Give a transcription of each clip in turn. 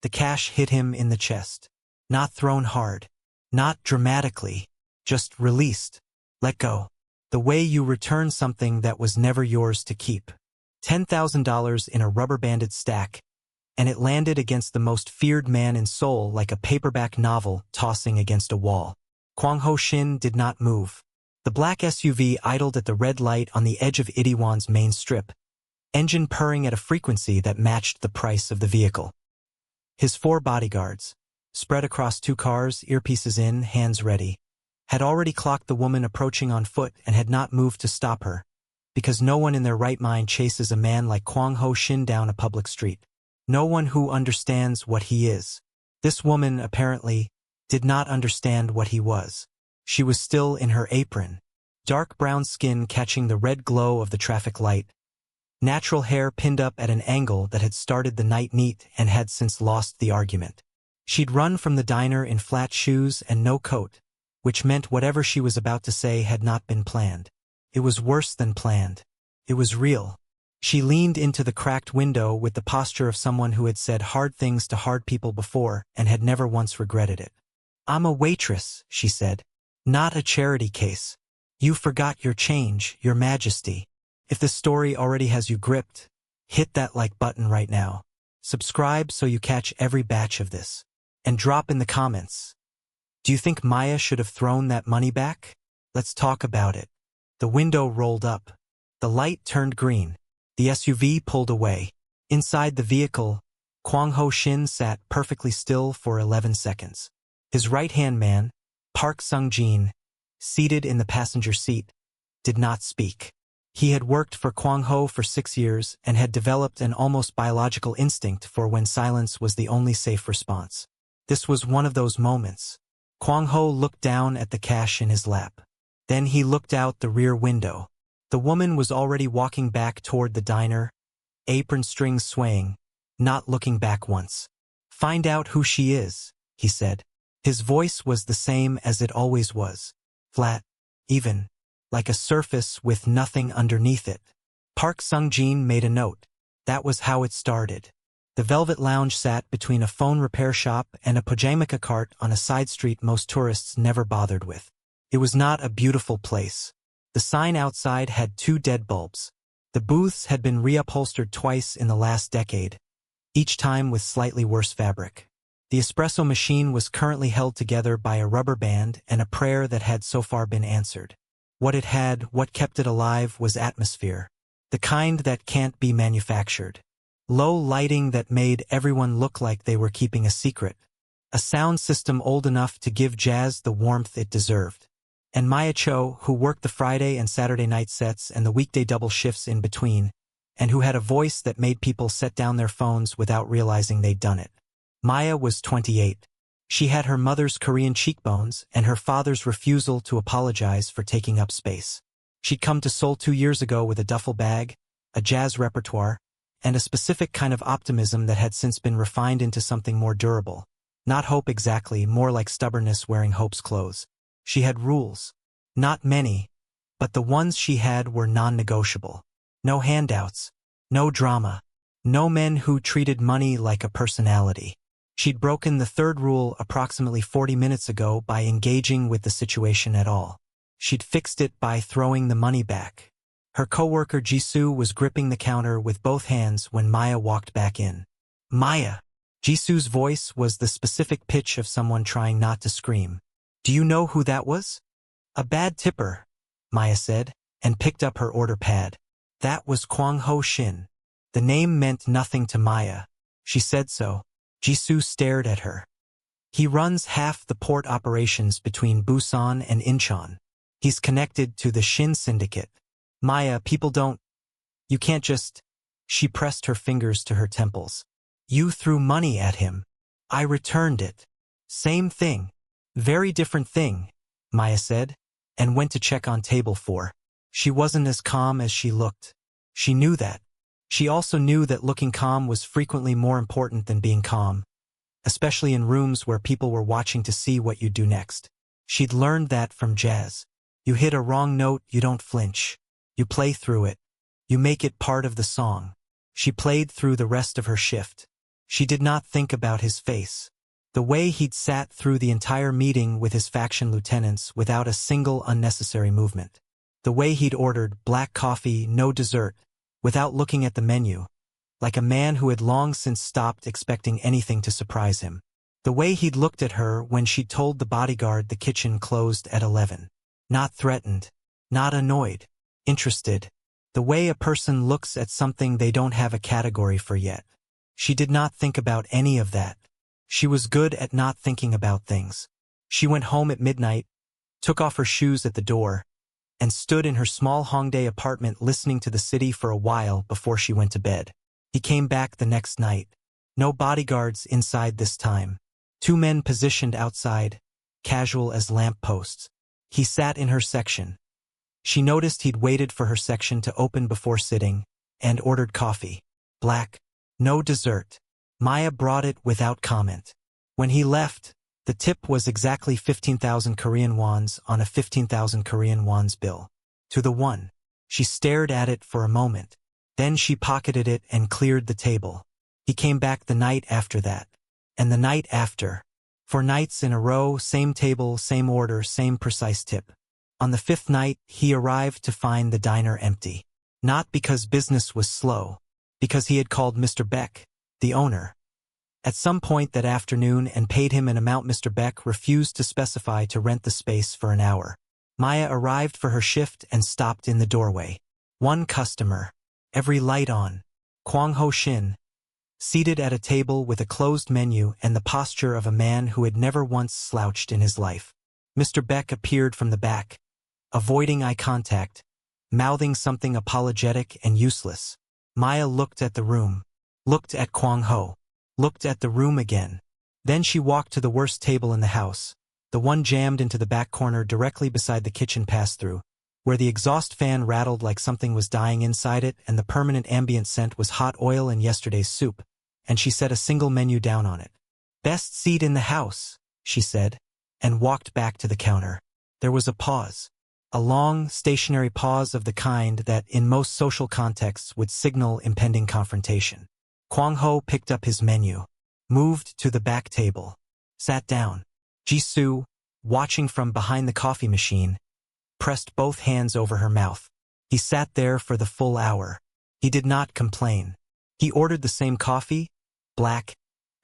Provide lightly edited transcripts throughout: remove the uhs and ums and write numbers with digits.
The cash hit him in the chest. Not thrown hard. Not dramatically. Just released. Let go. The way you return something that was never yours to keep. $10,000 in a rubber-banded stack, and it landed against the most feared man in Seoul like a paperback novel tossing against a wall. Kwang-Ho Shin did not move. The black SUV idled at the red light on the edge of Itaewon's main strip, engine purring at a frequency that matched the price of the vehicle. His 4 bodyguards, spread across 2 cars, earpieces in, hands ready, had already clocked the woman approaching on foot and had not moved to stop her, because no one in their right mind chases a man like Kwang-Ho Shin down a public street. No one who understands what he is. This woman, apparently, did not understand what he was. She was still in her apron, dark brown skin catching the red glow of the traffic light, natural hair pinned up at an angle that had started the night neat and had since lost the argument. She'd run from the diner in flat shoes and no coat, which meant whatever she was about to say had not been planned. It was worse than planned. It was real. She leaned into the cracked window with the posture of someone who had said hard things to hard people before and had never once regretted it. "I'm a waitress," she said. "Not a charity case. You forgot your change, Your Majesty. If this story already has you gripped, hit that like button right now. Subscribe so you catch every batch of this. And drop in the comments. Do you think Maya should have thrown that money back? Let's talk about it." The window rolled up. The light turned green. The SUV pulled away. Inside the vehicle, Kwang-Ho Shin sat perfectly still for 11 seconds. His right-hand man, Park Sung-jin, seated in the passenger seat, did not speak. He had worked for Kwang-Ho for 6 years and had developed an almost biological instinct for when silence was the only safe response. This was one of those moments. Kwang-Ho looked down at the cash in his lap. Then he looked out the rear window. The woman was already walking back toward the diner, apron strings swaying, not looking back once. "Find out who she is," he said. His voice was the same as it always was. Flat, even, like a surface with nothing underneath it. Park Sung-jin made a note. That was how it started. The Velvet Lounge sat between a phone repair shop and a pajamaka cart on a side street most tourists never bothered with. It was not a beautiful place. The sign outside had 2 dead bulbs. The booths had been reupholstered twice in the last decade, each time with slightly worse fabric. The espresso machine was currently held together by a rubber band and a prayer that had so far been answered. What kept it alive was atmosphere. The kind that can't be manufactured. Low lighting that made everyone look like they were keeping a secret. A sound system old enough to give jazz the warmth it deserved. And Maya Cho, who worked the Friday and Saturday night sets and the weekday double shifts in between, and who had a voice that made people set down their phones without realizing they'd done it. Maya was 28. She had her mother's Korean cheekbones and her father's refusal to apologize for taking up space. She'd come to Seoul 2 years ago with a duffel bag, a jazz repertoire, and a specific kind of optimism that had since been refined into something more durable. Not hope exactly, more like stubbornness wearing hope's clothes. She had rules. Not many, but the ones she had were non-negotiable. No handouts, no drama, no men who treated money like a personality. She'd broken the 3rd rule approximately 40 minutes ago by engaging with the situation at all. She'd fixed it by throwing the money back. Her coworker Jisoo was gripping the counter with both hands when Maya walked back in. "Maya!" Jisoo's voice was the specific pitch of someone trying not to scream. "Do you know who that was?" "A bad tipper," Maya said, and picked up her order pad. That was Kwang-Ho Shin. The name meant nothing to Maya. She said so. Jisoo stared at her. "He runs half the port operations between Busan and Incheon. He's connected to the Shin Syndicate. Maya, people don't... You can't just..." She pressed her fingers to her temples. "You threw money at him. I returned it. Same thing. Very different thing," Maya said, and went to check on table 4. She wasn't as calm as she looked. She knew that. She also knew that looking calm was frequently more important than being calm, especially in rooms where people were watching to see what you do next. She'd learned that from jazz. You hit a wrong note, you don't flinch. You play through it. You make it part of the song. She played through the rest of her shift. She did not think about his face. The way he'd sat through the entire meeting with his faction lieutenants without a single unnecessary movement. The way he'd ordered black coffee, no dessert, without looking at the menu, like a man who had long since stopped expecting anything to surprise him. The way he'd looked at her when she'd told the bodyguard the kitchen closed at 11. Not threatened, not annoyed, interested. The way a person looks at something they don't have a category for yet. She did not think about any of that. She was good at not thinking about things. She went home at midnight, took off her shoes at the door, and stood in her small Hongdae apartment listening to the city for a while before she went to bed. He came back the next night. No bodyguards inside this time. 2 men positioned outside, casual as lamp posts. He sat in her section. She noticed he'd waited for her section to open before sitting, and ordered coffee. Black. No dessert. Maya brought it without comment. When he left, the tip was exactly 15,000 Korean wons on a 15,000 Korean wons bill. To the one. She stared at it for a moment. Then she pocketed it and cleared the table. He came back the night after that. And the night after. 4 nights in a row, same table, same order, same precise tip. On the 5th night, he arrived to find the diner empty. Not because business was slow. Because he had called Mr. Beck, the owner, at some point that afternoon and paid him an amount Mr. Beck refused to specify to rent the space for an hour. Maya arrived for her shift and stopped in the doorway. 1 customer. Every light on. Kwang-Ho Shin, seated at a table with a closed menu and the posture of a man who had never once slouched in his life. Mr. Beck appeared from the back, avoiding eye contact, mouthing something apologetic and useless. Maya looked at the room, looked at Kwang-Ho, looked at the room again. Then she walked to the worst table in the house, the one jammed into the back corner directly beside the kitchen pass-through, where the exhaust fan rattled like something was dying inside it and the permanent ambient scent was hot oil and yesterday's soup, and she set a single menu down on it. "Best seat in the house," she said, and walked back to the counter. There was a pause. A long, stationary pause of the kind that, in most social contexts, would signal impending confrontation. Kwang-Ho picked up his menu, moved to the back table, sat down. Jisoo, watching from behind the coffee machine, pressed both hands over her mouth. He sat there for the full hour. He did not complain. He ordered the same coffee, black,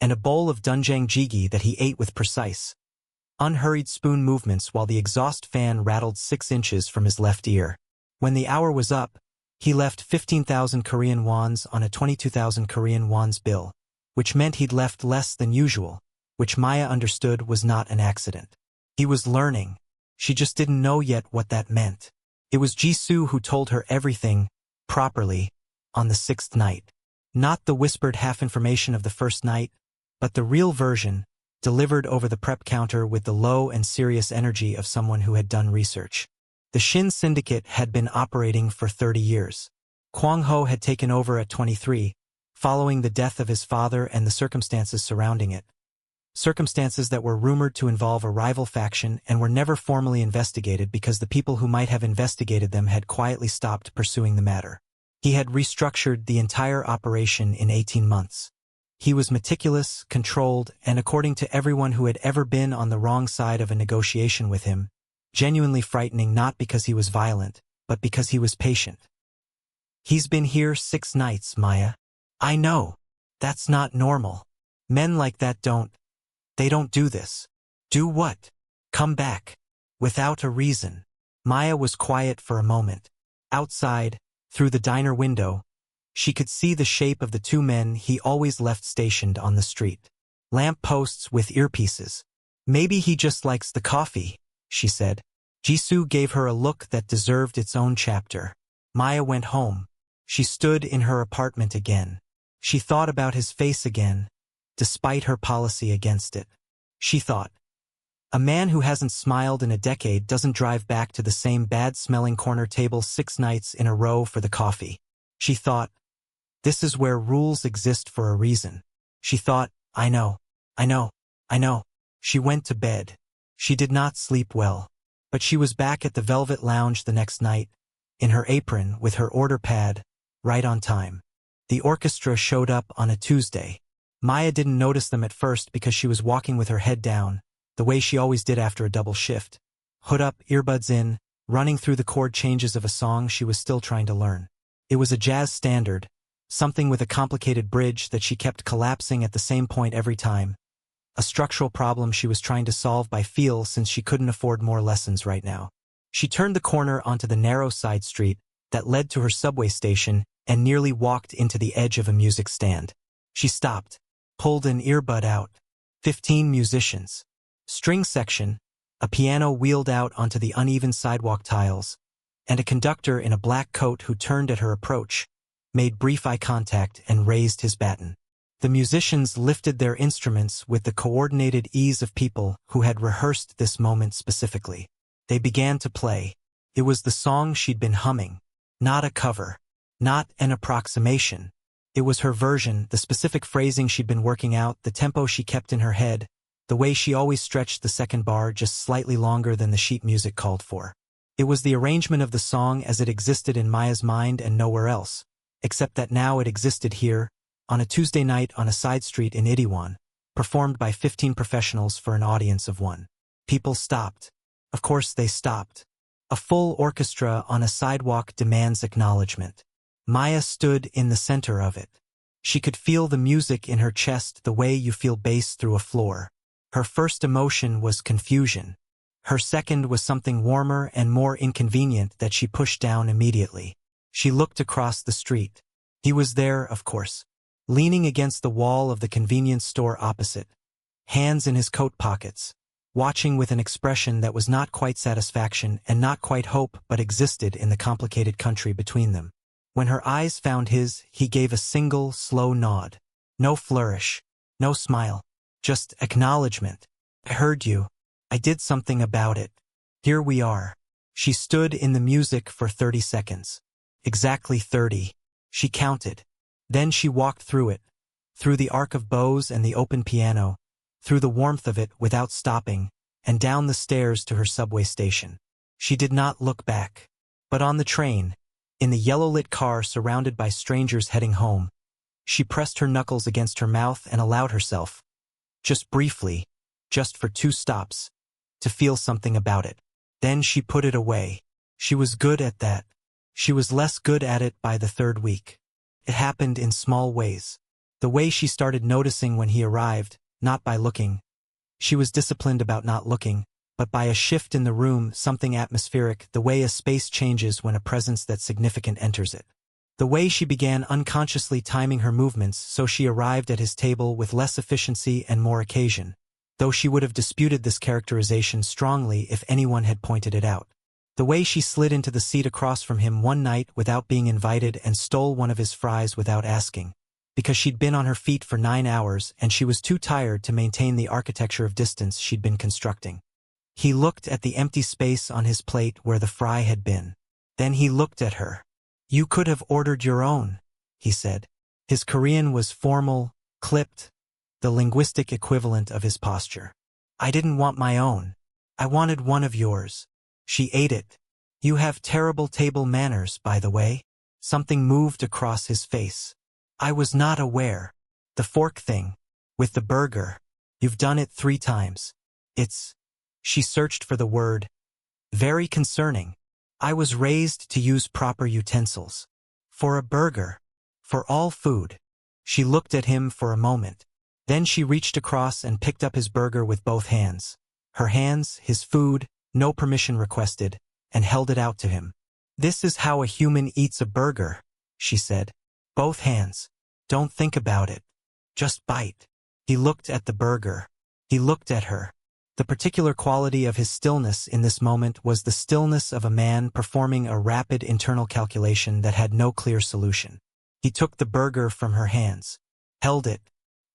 and a bowl of doenjang jjigae that he ate with precise, unhurried spoon movements while the exhaust fan rattled 6 inches from his left ear. When the hour was up, he left 15,000 Korean wons on a 22,000 Korean wons bill, which meant he'd left less than usual, which Maya understood was not an accident. He was learning. She just didn't know yet what that meant. It was Jisoo who told her everything, properly, on the 6th night. Not the whispered half-information of the first night, but the real version, delivered over the prep counter with the low and serious energy of someone who had done research. The Shin Syndicate had been operating for 30 years. Kwang-Ho had taken over at 23, following the death of his father and the circumstances surrounding it. Circumstances that were rumored to involve a rival faction and were never formally investigated because the people who might have investigated them had quietly stopped pursuing the matter. He had restructured the entire operation in 18 months. He was meticulous, controlled, and according to everyone who had ever been on the wrong side of a negotiation with him, genuinely frightening not because he was violent, but because he was patient. "He's been here 6 nights, Maya." "I know. That's not normal. Men like that they don't do this." "Do what?" "Come back. Without a reason." Maya was quiet for a moment. Outside, through the diner window, she could see the shape of the 2 men he always left stationed on the street. Lamp posts with earpieces. "Maybe he just likes the coffee," she said. Jisoo gave her a look that deserved its own chapter. Maya went home. She stood in her apartment again. She thought about his face again, despite her policy against it. She thought, a man who hasn't smiled in a decade doesn't drive back to the same bad-smelling corner table 6 nights in a row for the coffee. She thought, this is where rules exist for a reason. She thought, I know. She went to bed. She did not sleep well. But she was back at the Velvet Lounge the next night, in her apron with her order pad, right on time. The orchestra showed up on a Tuesday. Maya didn't notice them at first because she was walking with her head down, the way she always did after a double shift. Hood up, earbuds in, running through the chord changes of a song she was still trying to learn. It was a jazz standard, something with a complicated bridge that she kept collapsing at the same point every time. A structural problem she was trying to solve by feel since she couldn't afford more lessons right now. She turned the corner onto the narrow side street that led to her subway station and nearly walked into the edge of a music stand. She stopped, pulled an earbud out. 15 musicians. String section, a piano wheeled out onto the uneven sidewalk tiles, and a conductor in a black coat who turned at her approach, made brief eye contact and raised his baton. The musicians lifted their instruments with the coordinated ease of people who had rehearsed this moment specifically. They began to play. It was the song she'd been humming. Not a cover. Not an approximation. It was her version, the specific phrasing she'd been working out, the tempo she kept in her head, the way she always stretched the second bar just slightly longer than the sheet music called for. It was the arrangement of the song as it existed in Maya's mind and nowhere else, except that now it existed here, on a Tuesday night on a side street in Itaewon, performed by 15 professionals for an audience of 1. People stopped. Of course they stopped. A full orchestra on a sidewalk demands acknowledgement. Maya stood in the center of it. She could feel the music in her chest the way you feel bass through a floor. Her first emotion was confusion. Her second was something warmer and more inconvenient that she pushed down immediately. She looked across the street. He was there, of course, leaning against the wall of the convenience store opposite, hands in his coat pockets, watching with an expression that was not quite satisfaction and not quite hope but existed in the complicated country between them. When her eyes found his, he gave a single, slow nod. No flourish, no smile, just acknowledgement. I heard you. I did something about it. Here we are. She stood in the music for 30 seconds. Exactly 30. She counted. Then she walked through it, through the arc of bows and the open piano, through the warmth of it without stopping, and down the stairs to her subway station. She did not look back. But on the train, in the yellow-lit car surrounded by strangers heading home, she pressed her knuckles against her mouth and allowed herself, just briefly, just for 2 stops, to feel something about it. Then she put it away. She was good at that. She was less good at it by the 3rd week. It happened in small ways. The way she started noticing when he arrived, not by looking. She was disciplined about not looking, but by a shift in the room, something atmospheric, the way a space changes when a presence that's significant enters it. The way she began unconsciously timing her movements so she arrived at his table with less efficiency and more occasion, though she would have disputed this characterization strongly if anyone had pointed it out. The way she slid into the seat across from him one night without being invited and stole one of his fries without asking, because she'd been on her feet for 9 hours and she was too tired to maintain the architecture of distance she'd been constructing. He looked at the empty space on his plate where the fry had been. Then he looked at her. You could have ordered your own, he said. His Korean was formal, clipped, the linguistic equivalent of his posture. I didn't want my own. I wanted one of yours. She ate it. You have terrible table manners, by the way. Something moved across his face. I was not aware. The fork thing. With the burger. You've done it 3 times. It's... She searched for the word. Very concerning. I was raised to use proper utensils. For a burger. For all food. She looked at him for a moment. Then she reached across and picked up his burger with both hands. Her hands, his food, no permission requested, and held it out to him. This is how a human eats a burger, she said. Both hands. Don't think about it. Just bite. He looked at the burger. He looked at her. The particular quality of his stillness in this moment was the stillness of a man performing a rapid internal calculation that had no clear solution. He took the burger from her hands. Held it.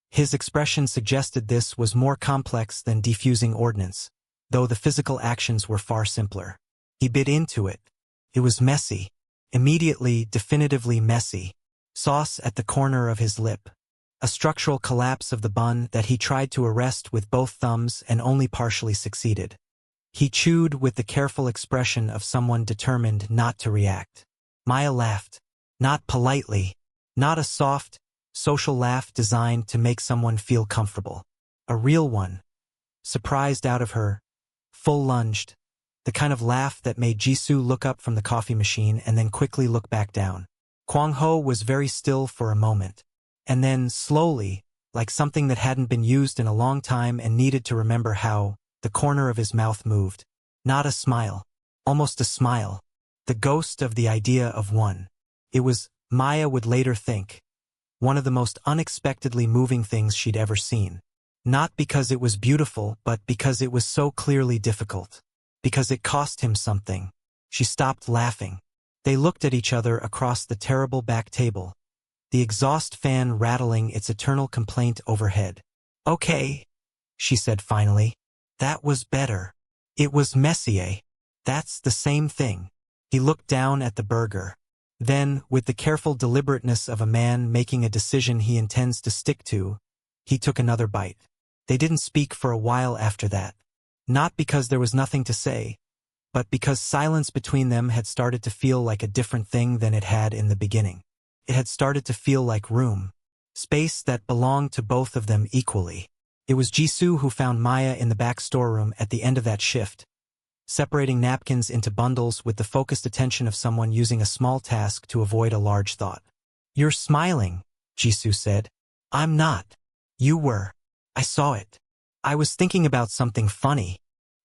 His expression suggested this was more complex than defusing ordnance, though the physical actions were far simpler. He bit into it. It was messy. Immediately, definitively messy. Sauce at the corner of his lip. A structural collapse of the bun that he tried to arrest with both thumbs and only partially succeeded. He chewed with the careful expression of someone determined not to react. Maya laughed. Not politely. Not a soft, Social laugh designed to make someone feel comfortable. A real one. Surprised out of her. Full lunged. The kind of laugh that made Jisoo look up from the coffee machine and then quickly look back down. Kwang-Ho was very still for a moment. And then, slowly, like something that hadn't been used in a long time and needed to remember how, the corner of his mouth moved. Not a smile. Almost a smile. The ghost of the idea of one. It was, Maya would later think, one of the most unexpectedly moving things she'd ever seen. Not because it was beautiful, but because it was so clearly difficult. Because it cost him something. She stopped laughing. They looked at each other across the terrible back table. The exhaust fan rattling its eternal complaint overhead. Okay, she said finally. That was better. It was Messier. That's the same thing. He looked down at the burger. Then, with the careful deliberateness of a man making a decision he intends to stick to, he took another bite. They didn't speak for a while after that. Not because there was nothing to say, but because silence between them had started to feel like a different thing than it had in the beginning. It had started to feel like room. Space that belonged to both of them equally. It was Jisoo who found Maya in the back storeroom at the end of that shift, separating napkins into bundles with the focused attention of someone using a small task to avoid a large thought. You're smiling, Jisoo said. I'm not. You were. I saw it. I was thinking about something funny.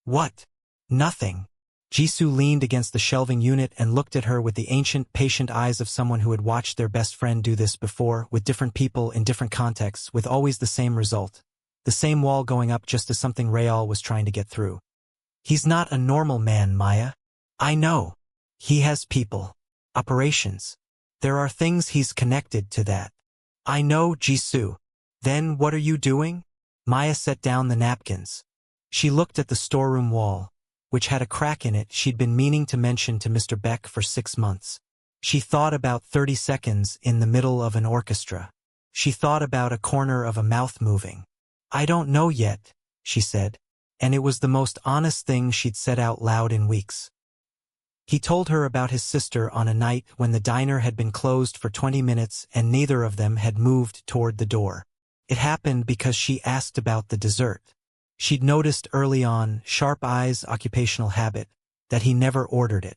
What? Nothing. Jisoo leaned against the shelving unit and looked at her with the ancient, patient eyes of someone who had watched their best friend do this before, with different people in different contexts, with always the same result. The same wall going up just as something real was trying to get through. He's not a normal man, Maya. I know. He has people. Operations. There are things he's connected to that. I know, Jisoo. Then what are you doing? Maya set down the napkins. She looked at the storeroom wall, which had a crack in it she'd been meaning to mention to Mr. Beck for 6 months. She thought about 30 seconds in the middle of an orchestra. She thought about a corner of a mouth moving. I don't know yet, she said, and it was the most honest thing she'd said out loud in weeks. He told her about his sister on a night when the diner had been closed for 20 minutes and neither of them had moved toward the door. It happened because she asked about the dessert. She'd noticed early on, sharp eyes, occupational habit, that he never ordered it.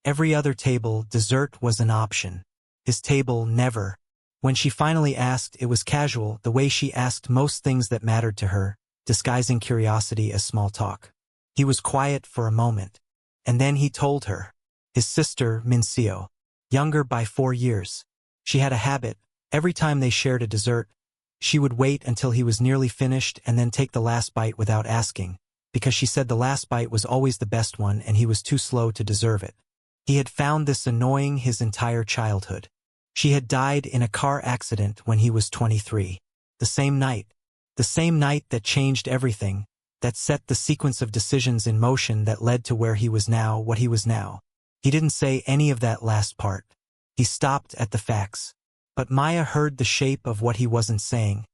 Every other table, dessert was an option. His table, never. When she finally asked, it was casual, the way she asked most things that mattered to her, disguising curiosity as small talk. He was quiet for a moment. And then he told her. His sister, Minseo. Younger by 4 years. She had a habit. Every time they shared a dessert, she would wait until he was nearly finished and then take the last bite without asking, because she said the last bite was always the best one and he was too slow to deserve it. He had found this annoying his entire childhood. She had died in a car accident when he was 23. The same night. The same night that changed everything, that set the sequence of decisions in motion that led to where he was now, what he was now. He didn't say any of that last part. He stopped at the facts. But Maya heard the shape of what he wasn't saying,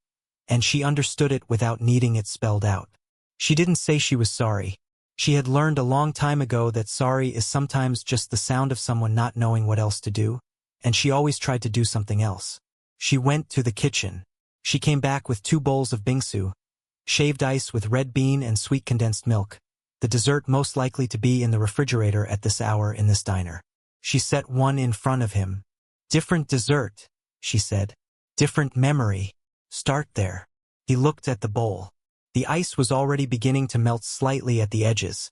and she understood it without needing it spelled out. She didn't say she was sorry. She had learned a long time ago that sorry is sometimes just the sound of someone not knowing what else to do, and she always tried to do something else. She went to the kitchen. She came back with 2 bowls of bingsu, shaved ice with red bean and sweet condensed milk, the dessert most likely to be in the refrigerator at this hour in this diner. She set one in front of him. Different dessert, she said. Different memory. Start there. He looked at the bowl. The ice was already beginning to melt slightly at the edges,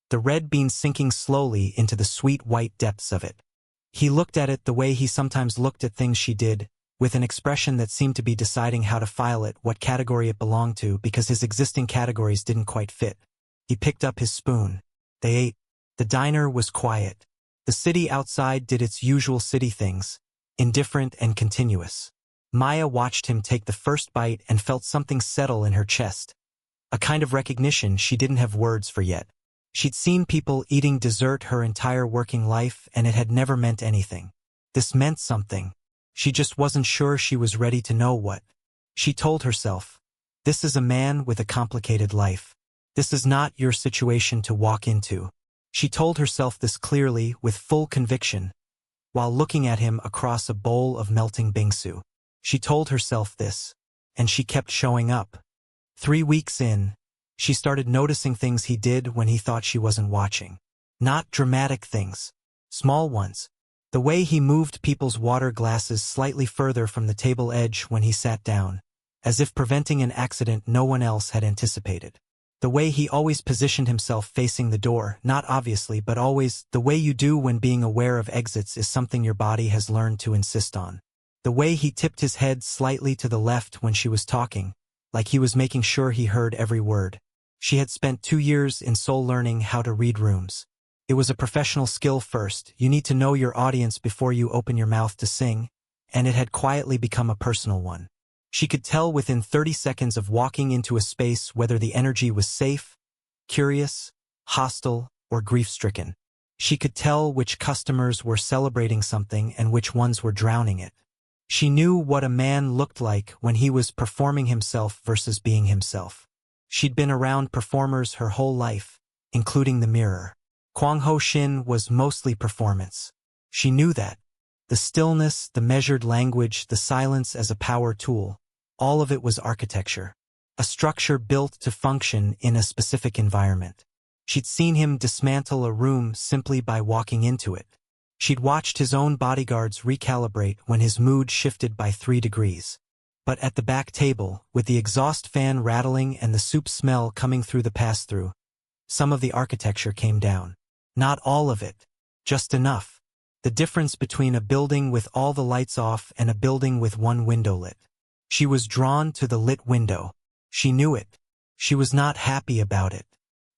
the red bean sinking slowly into the sweet white depths of it. He looked at it the way he sometimes looked at things she did, with an expression that seemed to be deciding how to file it, what category it belonged to, because his existing categories didn't quite fit. He picked up his spoon. They ate. The diner was quiet. The city outside did its usual city things, indifferent and continuous. Maya watched him take the first bite and felt something settle in her chest. A kind of recognition she didn't have words for yet. She'd seen people eating dessert her entire working life and it had never meant anything. This meant something. She just wasn't sure she was ready to know what. She told herself, this is a man with a complicated life. This is not your situation to walk into. She told herself this clearly, with full conviction, while looking at him across a bowl of melting bingsu. She told herself this, and she kept showing up. 3 weeks in, she started noticing things he did when he thought she wasn't watching. Not dramatic things, small ones. The way he moved people's water glasses slightly further from the table edge when he sat down, as if preventing an accident no one else had anticipated. The way he always positioned himself facing the door, not obviously but always, the way you do when being aware of exits is something your body has learned to insist on. The way he tipped his head slightly to the left when she was talking, like he was making sure he heard every word. She had spent 2 years in Seoul learning how to read rooms. It was a professional skill first. You need to know your audience before you open your mouth to sing, and it had quietly become a personal one. She could tell within 30 seconds of walking into a space whether the energy was safe, curious, hostile, or grief-stricken. She could tell which customers were celebrating something and which ones were drowning it. She knew what a man looked like when he was performing himself versus being himself. She'd been around performers her whole life, including the mirror. Kwang-Ho Shin was mostly performance. She knew that. The stillness, the measured language, the silence as a power tool, all of it was architecture. A structure built to function in a specific environment. She'd seen him dismantle a room simply by walking into it. She'd watched his own bodyguards recalibrate when his mood shifted by 3 degrees. But at the back table, with the exhaust fan rattling and the soup smell coming through the pass-through, some of the architecture came down. Not all of it, just enough. The difference between a building with all the lights off and a building with one window lit. She was drawn to the lit window. She knew it. She was not happy about it.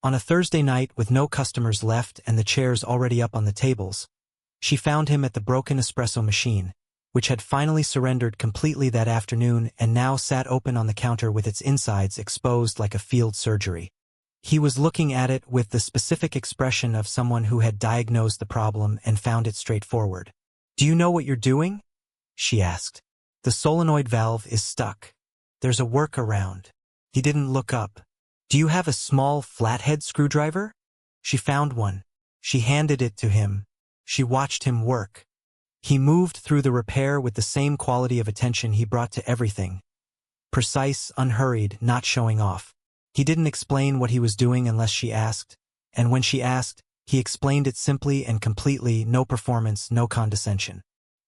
On a Thursday night with no customers left and the chairs already up on the tables, she found him at the broken espresso machine, which had finally surrendered completely that afternoon and now sat open on the counter with its insides exposed like a field surgery. He was looking at it with the specific expression of someone who had diagnosed the problem and found it straightforward. "Do you know what you're doing?" she asked. "The solenoid valve is stuck. There's a workaround." He didn't look up. "Do you have a small flathead screwdriver?" She found one. She handed it to him. She watched him work. He moved through the repair with the same quality of attention he brought to everything. Precise, unhurried, not showing off. He didn't explain what he was doing unless she asked, and when she asked, he explained it simply and completely, no performance, no condescension.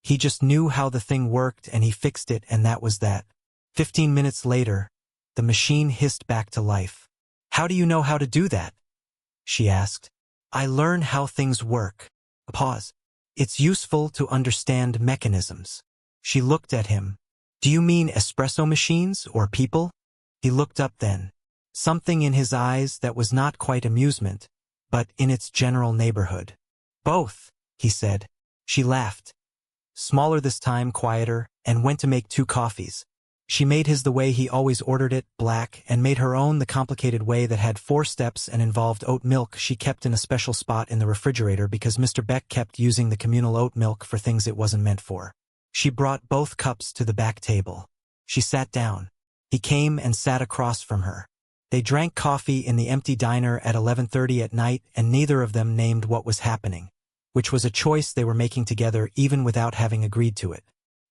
He just knew how the thing worked and he fixed it, and that was that. 15 minutes later, the machine hissed back to life. "How do you know how to do that?" she asked. "I learn how things work." A pause. "It's useful to understand mechanisms." She looked at him. "Do you mean espresso machines or people?" He looked up then. Something in his eyes that was not quite amusement, but in its general neighborhood. "Both," he said. She laughed. Smaller this time, quieter, and went to make 2 coffees. She made his the way he always ordered it, black, and made her own the complicated way that had 4 steps and involved oat milk she kept in a special spot in the refrigerator because Mr. Beck kept using the communal oat milk for things it wasn't meant for. She brought both cups to the back table. She sat down. He came and sat across from her. They drank coffee in the empty diner at 11:30 at night, and neither of them named what was happening, which was a choice they were making together even without having agreed to it.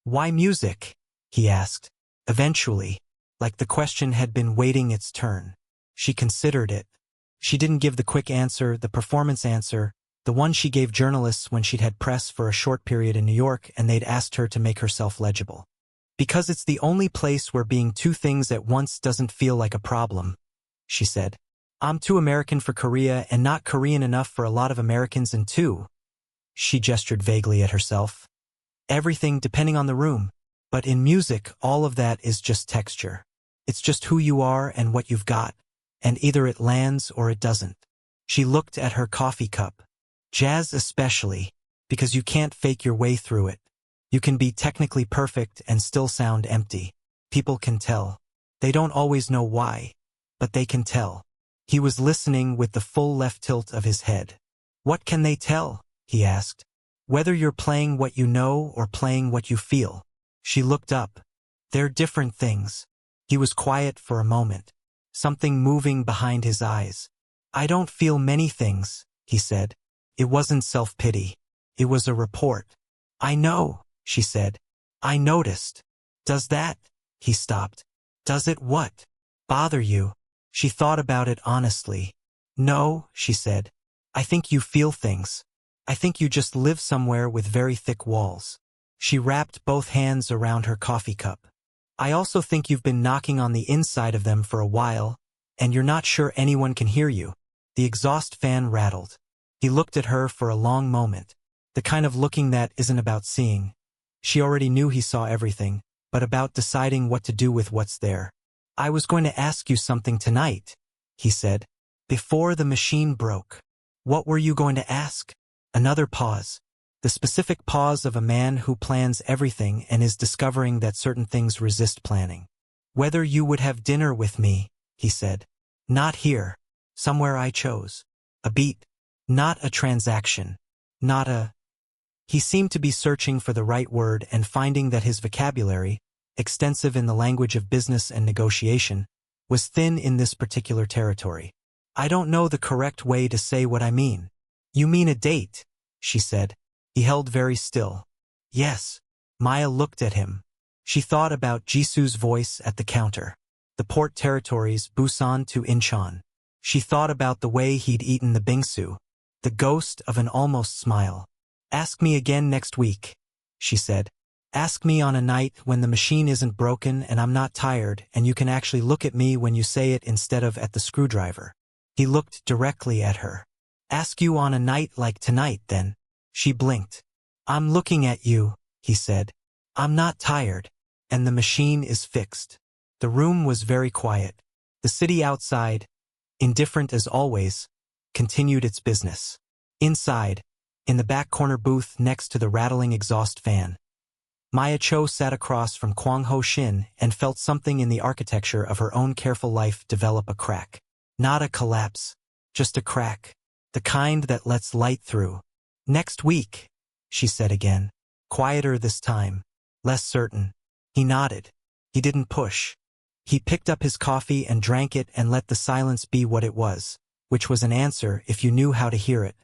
"Why music?" he asked. Eventually, like the question had been waiting its turn. She considered it. She didn't give the quick answer, the performance answer, the one she gave journalists when she'd had press for a short period in New York and they'd asked her to make herself legible. "Because it's the only place where being 2 things at once doesn't feel like a problem," she said. "I'm too American for Korea and not Korean enough for a lot of Americans, and too." She gestured vaguely at herself. "Everything depending on the room. But in music, all of that is just texture. It's just who you are and what you've got, and either it lands or it doesn't." She looked at her coffee cup. "Jazz especially, because you can't fake your way through it. You can be technically perfect and still sound empty. People can tell. They don't always know why, but they can tell." He was listening with the full left tilt of his head. "What can they tell?" he asked. "Whether you're playing what you know or playing what you feel." She looked up. "They're different things." He was quiet for a moment, something moving behind his eyes. "I don't feel many things," he said. It wasn't self-pity. It was a report. "I know," she said. "I noticed." Does that? He stopped. Does it what? Bother you? She thought about it honestly. No, she said. I think you feel things. I think you just live somewhere with very thick walls. She wrapped both hands around her coffee cup. I also think you've been knocking on the inside of them for a while, and you're not sure anyone can hear you. The exhaust fan rattled. He looked at her for a long moment. The kind of looking that isn't about seeing. She already knew he saw everything, but about deciding what to do with what's there. I was going to ask you something tonight, he said, before the machine broke. What were you going to ask? Another pause. The specific pause of a man who plans everything and is discovering that certain things resist planning. Whether you would have dinner with me, he said. Not here. Somewhere I chose. A beat. Not a transaction. Not a... He seemed to be searching for the right word and finding that his vocabulary, extensive in the language of business and negotiation, was thin in this particular territory. I don't know the correct way to say what I mean. You mean a date, she said. He held very still. Yes. Maya looked at him. She thought about Jisoo's voice at the counter. The port territories, Busan to Incheon. She thought about the way he'd eaten the bingsu. The ghost of an almost smile. Ask me again next week, she said. Ask me on a night when the machine isn't broken and I'm not tired and you can actually look at me when you say it instead of at the screwdriver. He looked directly at her. Ask you on a night like tonight, then. She blinked. I'm looking at you, he said. I'm not tired. And the machine is fixed. The room was very quiet. The city outside, indifferent as always, continued its business. Inside, in the back corner booth next to the rattling exhaust fan, Maya Cho sat across from Kwang-Ho Shin and felt something in the architecture of her own careful life develop a crack. Not a collapse, just a crack. The kind that lets light through. Next week, she said again. Quieter this time. Less certain. He nodded. He didn't push. He picked up his coffee and drank it and let the silence be what it was, which was an answer if you knew how to hear it.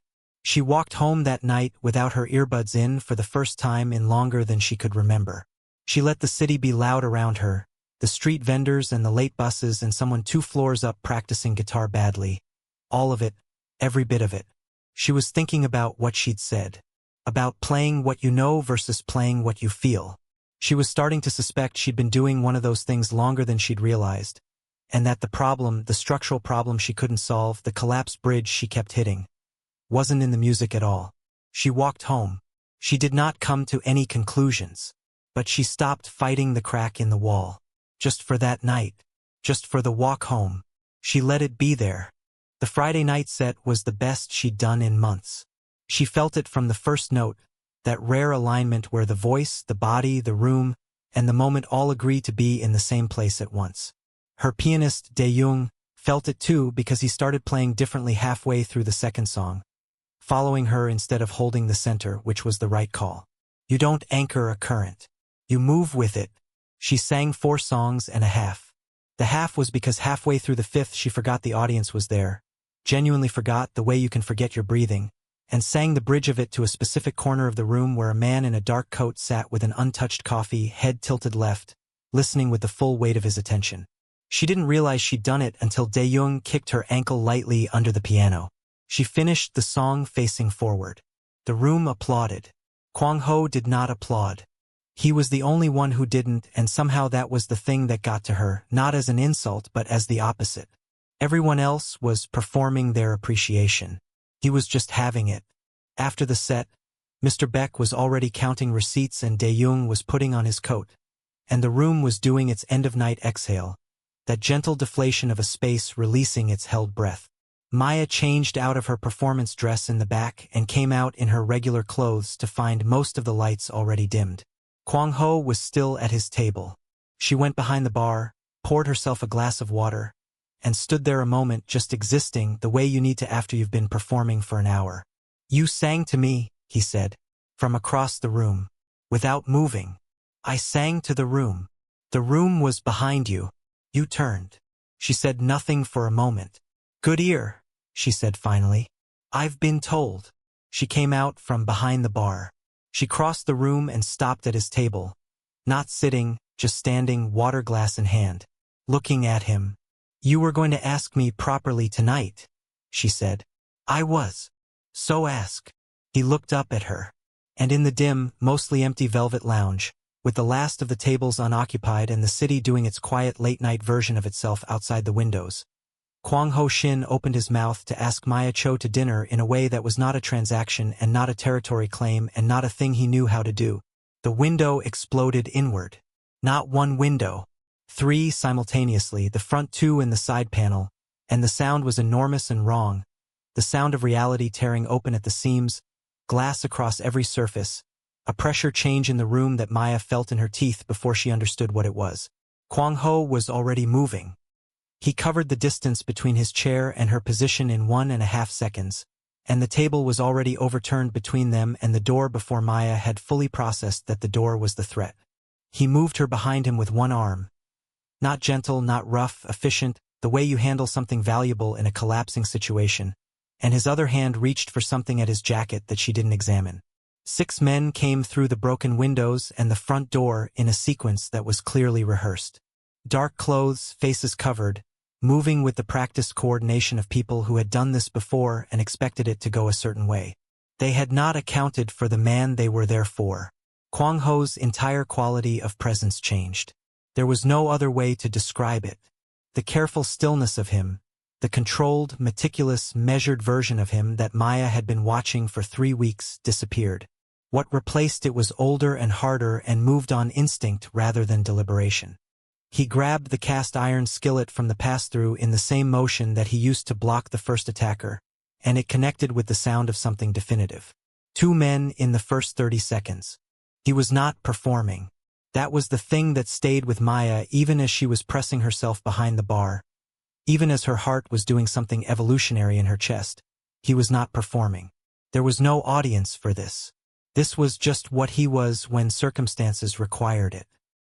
She walked home that night without her earbuds in for the first time in longer than she could remember. She let the city be loud around her, the street vendors and the late buses and someone 2 floors up practicing guitar badly. All of it, every bit of it. She was thinking about what she'd said. About playing what you know versus playing what you feel. She was starting to suspect she'd been doing one of those things longer than she'd realized, and that the problem, the structural problem she couldn't solve, the collapsed bridge she kept hitting, wasn't in the music at all. She walked home. She did not come to any conclusions, but she stopped fighting the crack in the wall. Just for that night. Just for the walk home. She let it be there. The Friday night set was the best she'd done in months. She felt it from the first note, that rare alignment where the voice, the body, the room, and the moment all agree to be in the same place at once. Her pianist, Dae-young, felt it too because he started playing differently halfway through the second song, following her instead of holding the center, which was the right call. You don't anchor a current. You move with it. She sang 4 songs and a half. The half was because halfway through the 5th she forgot the audience was there, genuinely forgot the way you can forget your breathing, and sang the bridge of it to a specific corner of the room where a man in a dark coat sat with an untouched coffee, head tilted left, listening with the full weight of his attention. She didn't realize she'd done it until Dae-young kicked her ankle lightly under the piano. She finished the song facing forward. The room applauded. Kwang-Ho did not applaud. He was the only one who didn't, and somehow that was the thing that got to her, not as an insult but as the opposite. Everyone else was performing their appreciation. He was just having it. After the set, Mr. Beck was already counting receipts and Dae-young was putting on his coat, and the room was doing its end-of-night exhale, that gentle deflation of a space releasing its held breath. Maya changed out of her performance dress in the back and came out in her regular clothes to find most of the lights already dimmed. Kwang-Ho was still at his table. She went behind the bar, poured herself a glass of water, and stood there a moment just existing the way you need to after you've been performing for an hour. You sang to me, he said, from across the room, without moving. I sang to the room. The room was behind you. You turned. She said nothing for a moment. Good ear, she said finally. I've been told. She came out from behind the bar. She crossed the room and stopped at his table. Not sitting, just standing, water glass in hand, looking at him. "You were going to ask me properly tonight," she said. "I was. So ask." He looked up at her. And in the dim, mostly empty velvet lounge, with the last of the tables unoccupied and the city doing its quiet late-night version of itself outside the windows, Kwang-Ho Shin opened his mouth to ask Maya Cho to dinner in a way that was not a transaction and not a territory claim and not a thing he knew how to do. The window exploded inward. Not one window. 3 simultaneously, the front 2 in the side panel, and the sound was enormous and wrong. The sound of reality tearing open at the seams, glass across every surface, a pressure change in the room that Maya felt in her teeth before she understood what it was. Kwang-Ho was already moving. He covered the distance between his chair and her position in 1.5 seconds, and the table was already overturned between them and the door before Maya had fully processed that the door was the threat. He moved her behind him with one arm. Not gentle, not rough, efficient, the way you handle something valuable in a collapsing situation, and his other hand reached for something at his jacket that she didn't examine. 6 men came through the broken windows and the front door in a sequence that was clearly rehearsed. Dark clothes, faces covered, moving with the practiced coordination of people who had done this before and expected it to go a certain way. They had not accounted for the man they were there for. Kwang-Ho's entire quality of presence changed. There was no other way to describe it. The careful stillness of him, the controlled, meticulous, measured version of him that Maya had been watching for 3 weeks, disappeared. What replaced it was older and harder and moved on instinct rather than deliberation. He grabbed the cast iron skillet from the pass-through in the same motion that he used to block the first attacker, and it connected with the sound of something definitive. 2 men in the first 30 seconds. He was not performing. That was the thing that stayed with Maya even as she was pressing herself behind the bar. Even as her heart was doing something evolutionary in her chest, he was not performing. There was no audience for this. This was just what he was when circumstances required it.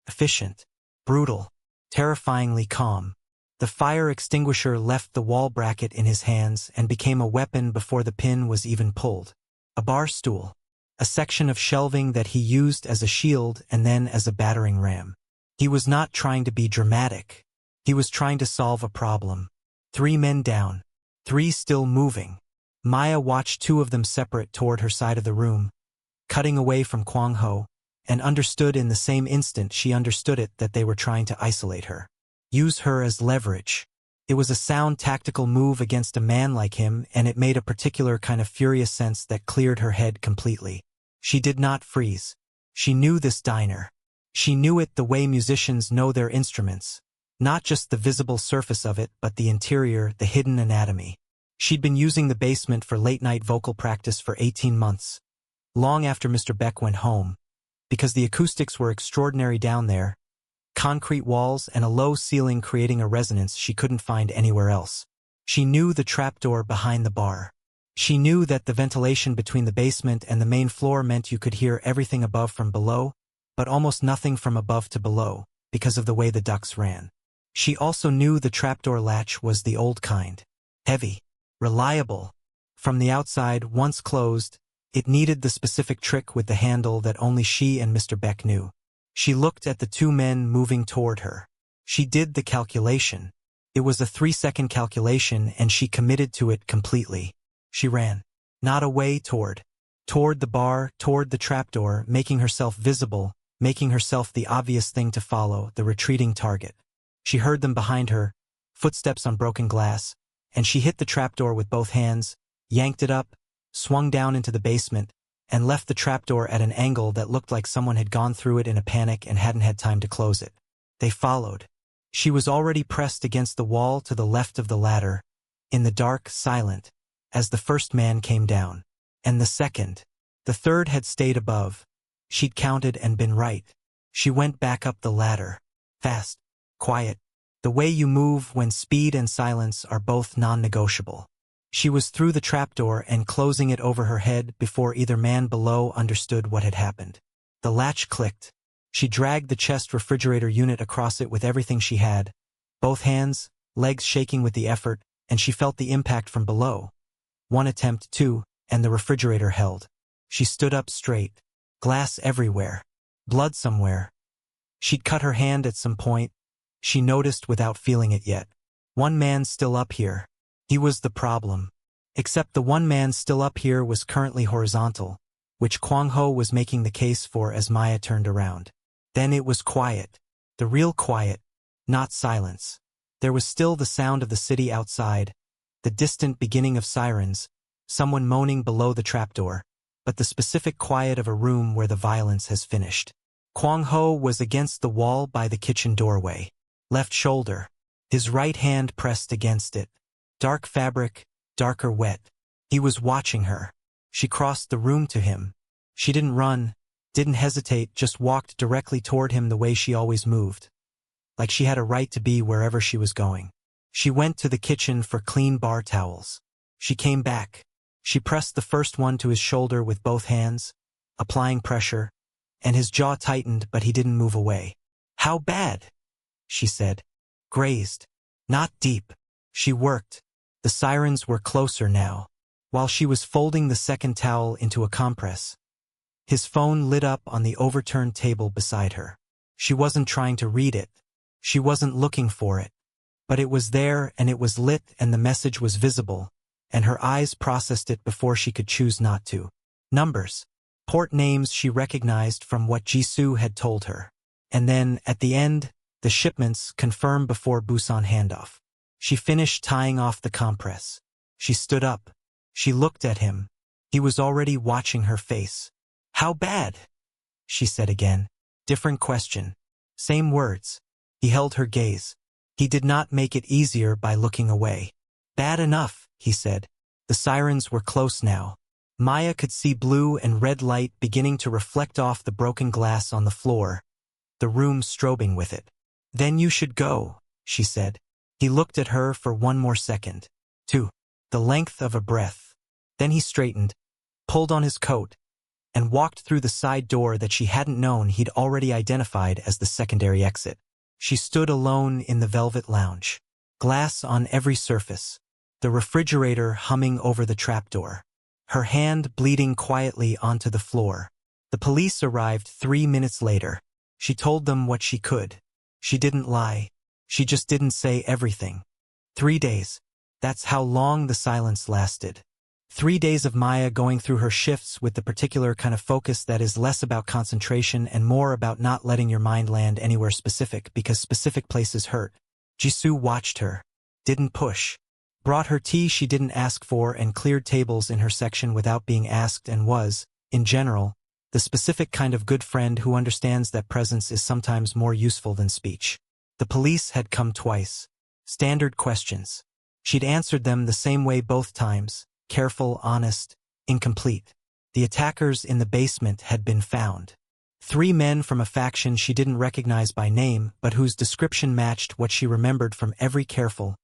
Efficient. Brutal, terrifyingly calm. The fire extinguisher left the wall bracket in his hands and became a weapon before the pin was even pulled. A bar stool. A section of shelving that he used as a shield and then as a battering ram. He was not trying to be dramatic. He was trying to solve a problem. 3 men down. 3 still moving. Maya watched 2 of them separate toward her side of the room, cutting away from Kwang-Ho, and understood in the same instant she understood it that they were trying to isolate her. Use her as leverage. It was a sound tactical move against a man like him, and it made a particular kind of furious sense that cleared her head completely. She did not freeze. She knew this diner. She knew it the way musicians know their instruments. Not just the visible surface of it, but the interior, the hidden anatomy. She'd been using the basement for late-night vocal practice for 18 months. Long after Mr. Beck went home. Because the acoustics were extraordinary down there, concrete walls and a low ceiling creating a resonance she couldn't find anywhere else. She knew the trapdoor behind the bar. She knew that the ventilation between the basement and the main floor meant you could hear everything above from below, but almost nothing from above to below, because of the way the ducts ran. She also knew the trapdoor latch was the old kind. Heavy. Reliable. From the outside, once closed, it needed the specific trick with the handle that only she and Mr. Beck knew. She looked at the 2 men moving toward her. She did the calculation. It was a 3-second calculation and she committed to it completely. She ran. Not away toward the bar, toward the trapdoor, making herself visible, making herself the obvious thing to follow, the retreating target. She heard them behind her, footsteps on broken glass, and she hit the trapdoor with both hands, yanked it up, swung down into the basement, and left the trapdoor at an angle that looked like someone had gone through it in a panic and hadn't had time to close it. They followed. She was already pressed against the wall to the left of the ladder, in the dark, silent, as the first man came down. And the second. The third had stayed above. She'd counted and been right. She went back up the ladder. Fast. Quiet. The way you move when speed and silence are both non-negotiable. She was through the trapdoor and closing it over her head before either man below understood what had happened. The latch clicked. She dragged the chest refrigerator unit across it with everything she had, both hands, legs shaking with the effort, and she felt the impact from below. 1 attempt, 2, and the refrigerator held. She stood up straight. Glass everywhere. Blood somewhere. She'd cut her hand at some point, she noticed without feeling it yet. One man still up here. He was the problem. Except the one man still up here was currently horizontal, which Kwang-Ho was making the case for as Maya turned around. Then it was quiet. The real quiet, not silence. There was still the sound of the city outside, the distant beginning of sirens, someone moaning below the trapdoor, but the specific quiet of a room where the violence has finished. Kwang-Ho was against the wall by the kitchen doorway. Left shoulder. His right hand pressed against it. Dark fabric, darker wet. He was watching her. She crossed the room to him. She didn't run, didn't hesitate, just walked directly toward him the way she always moved. Like she had a right to be wherever she was going. She went to the kitchen for clean bar towels. She came back. She pressed the first one to his shoulder with both hands, applying pressure, and his jaw tightened, but he didn't move away. "How bad?" she said. "Grazed. Not deep." She worked. The sirens were closer now. While she was folding the second towel into a compress, his phone lit up on the overturned table beside her. She wasn't trying to read it. She wasn't looking for it. But it was there, and it was lit, and the message was visible, and her eyes processed it before she could choose not to. Numbers. Port names she recognized from what Jisoo had told her. And then, at the end, the shipments confirmed before Busan handoff. She finished tying off the compress. She stood up. She looked at him. He was already watching her face. "How bad?" she said again. Different question. Same words. He held her gaze. He did not make it easier by looking away. "Bad enough," he said. The sirens were close now. Maya could see blue and red light beginning to reflect off the broken glass on the floor, the room strobing with it. "Then you should go," she said. He looked at her for one more second. Two. The length of a breath. Then he straightened, pulled on his coat, and walked through the side door that she hadn't known he'd already identified as the secondary exit. She stood alone in the velvet lounge. Glass on every surface. The refrigerator humming over the trapdoor. Her hand bleeding quietly onto the floor. The police arrived 3 minutes later. She told them what she could. She didn't lie. She just didn't say everything. 3 days. That's how long the silence lasted. 3 days of Maya going through her shifts with the particular kind of focus that is less about concentration and more about not letting your mind land anywhere specific because specific places hurt. Jisoo watched her. Didn't push. Brought her tea she didn't ask for and cleared tables in her section without being asked and was, in general, the specific kind of good friend who understands that presence is sometimes more useful than speech. The police had come twice. Standard questions. She'd answered them the same way both times. Careful, honest, incomplete. The attackers in the basement had been found. 3 men from a faction she didn't recognize by name, but whose description matched what she remembered from every careful,